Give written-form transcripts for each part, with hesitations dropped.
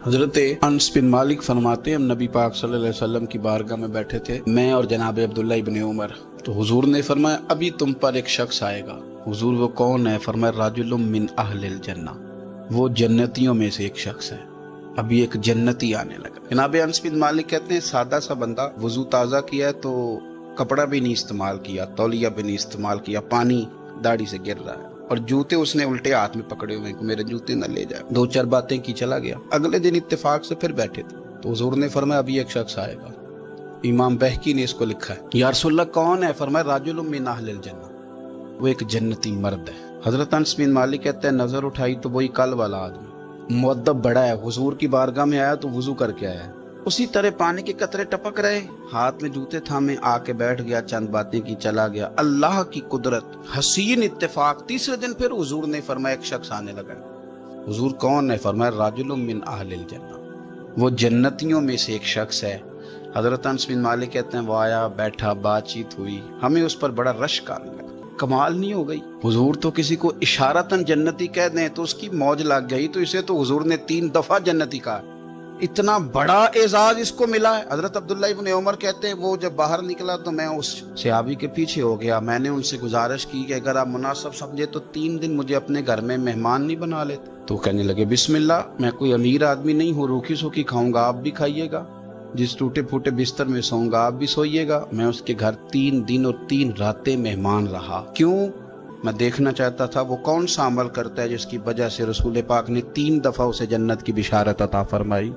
حضرت انس بن مالک فرماتے ہیں ہم نبی پاک صلی اللہ علیہ وسلم کی بارگاہ میں بیٹھے تھے، میں اور جناب عبداللہ ابن عمر، تو حضور نے فرمایا ابھی تم پر ایک شخص آئے گا۔ حضور وہ کون ہے؟ فرمایا رجل من اہل الجنہ، وہ جنتیوں میں سے ایک شخص ہے، ابھی ایک جنتی آنے لگا۔ جناب انس بن مالک کہتے ہیں سادہ سا بندہ وضو تازہ کیا تو کپڑا بھی نہیں استعمال کیا، تولیہ بھی نہیں استعمال کیا، پانی داڑھی سے گر رہا ہے اور جوتے اس نے الٹے ہاتھ میں پکڑے ہوئے کہ میرے جوتے نہ لے جائے، دو چار باتیں کی چلا گیا۔ اگلے دن اتفاق سے پھر بیٹھے تھے تو حضور نے فرمایا ابھی ایک شخص آئے گا، امام بہقی نے اس کو لکھا ہے۔ یا رسول اللہ کون ہے؟ فرمایا رجل من اہل الجنہ، وہ ایک جنتی مرد ہے۔ حضرت انس بن مالک کہتے ہیں نظر اٹھائی تو وہی کل والا آدمی، مؤدب بڑا ہے، حضور کی بارگاہ میں آیا تو وضو کر کے آیا، اسی طرح پانی کے قطرے ٹپک رہے، ہاتھ میں جوتے تھامے آ کے بیٹھ گیا، چند باتیں کی چلا گیا۔ اللہ کی قدرت، حسین اتفاق، تیسرے دن پھر حضور نے فرمایا ایک شخص آنے لگا۔ حضور کون ہے؟ فرمایا راجل من اہل الجنہ، وہ جنتیوں میں سے ایک شخص ہے۔ حضرت انس بن مالک کہتے ہیں وہ آیا، بیٹھا، بات چیت ہوئی، ہمیں اس پر بڑا رشک آنے لگا۔ کمال نہیں ہو گئی؟ حضور تو کسی کو اشارتاً جنتی کہہ دیں تو اس کی موج لگ گئی، تو اسے تو حضور نے 3 دفعہ جنتی کہا، اتنا بڑا اعزاز اس کو ملا ہے۔ حضرت عبداللہ ابن عمر کہتے ہیں وہ جب باہر نکلا تو میں اس صحابی کے پیچھے ہو گیا، میں نے ان سے گزارش کی کہ اگر آپ مناسب سمجھے تو 3 دن مجھے اپنے گھر میں مہمان نہیں بنا لیتے؟ تو کہنے لگے بسم اللہ، میں کوئی امیر آدمی نہیں ہوں، روکھی سوکھی کھاؤں گا، آپ بھی کھائیے گا، جس ٹوٹے پھوٹے بستر میں سوؤں گا آپ بھی سوئیے گا۔ میں اس کے گھر 3 دن اور 3 راتیں مہمان رہا۔ کیوں؟ میں دیکھنا چاہتا تھا وہ کون سا عمل کرتا ہے جس کی وجہ سے رسول پاک نے 3 دفعہ اسے جنت کی بشارت عطا فرمائی۔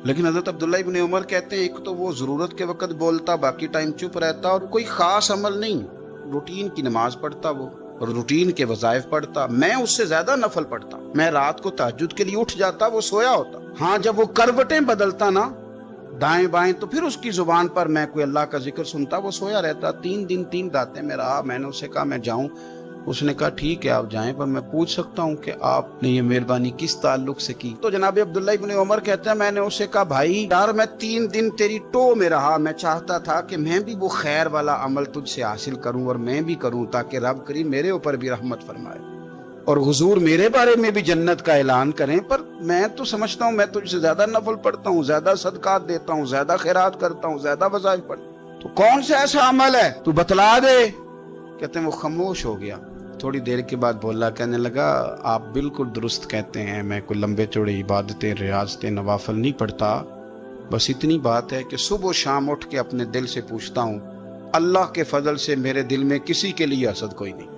لیکن حضرت عبداللہ ابن عمر کہتے ہیں ایک تو وہ ضرورت کے وقت بولتا، باقی ٹائم چپ رہتا، اور کوئی خاص عمل نہیں، روٹین کی نماز پڑھتا، وہ اور روٹین کے وظائف پڑھتا، میں اس سے زیادہ نفل پڑھتا، میں رات کو تہجد کے لیے اٹھ جاتا، وہ سویا ہوتا۔ ہاں جب وہ کروٹیں بدلتا نا دائیں بائیں تو پھر اس کی زبان پر میں کوئی اللہ کا ذکر سنتا، وہ سویا رہتا۔ 3 دن 3 راتیں میں رہا۔ میں نے اسے کہا میں جاؤں؟ اس نے کہا ٹھیک ہے آپ جائیں، پر میں پوچھ سکتا ہوں کہ آپ نے یہ مہربانی کس تعلق سے کی؟ تو جناب عبداللہ ابن عمر کہتے ہیں میں نے اسے کہا بھائی یار میں 3 دن تیری ٹو میں رہا، میں چاہتا تھا کہ میں بھی وہ خیر والا عمل تجھ سے حاصل کروں اور میں بھی کروں تاکہ رب کریم میرے اوپر بھی رحمت فرمائے اور حضور میرے بارے میں بھی جنت کا اعلان کریں، پر میں تو سمجھتا ہوں میں تجھ سے زیادہ نفل پڑھتا ہوں، زیادہ صدقات دیتا ہوں، زیادہ خیرات کرتا ہوں، زیادہ وظائف پڑھتا ہوں، تو کون سا ایسا عمل ہے تو بتلا دے۔ کہتے ہیں وہ خاموش ہو گیا، تھوڑی دیر کے بعد بولا، کہنے لگا آپ بالکل درست کہتے ہیں، میں کوئی لمبے چوڑے عبادتیں، ریاضتیں، نوافل نہیں پڑھتا، بس اتنی بات ہے کہ صبح و شام اٹھ کے اپنے دل سے پوچھتا ہوں اللہ کے فضل سے میرے دل میں کسی کے لیے حسد کوئی نہیں۔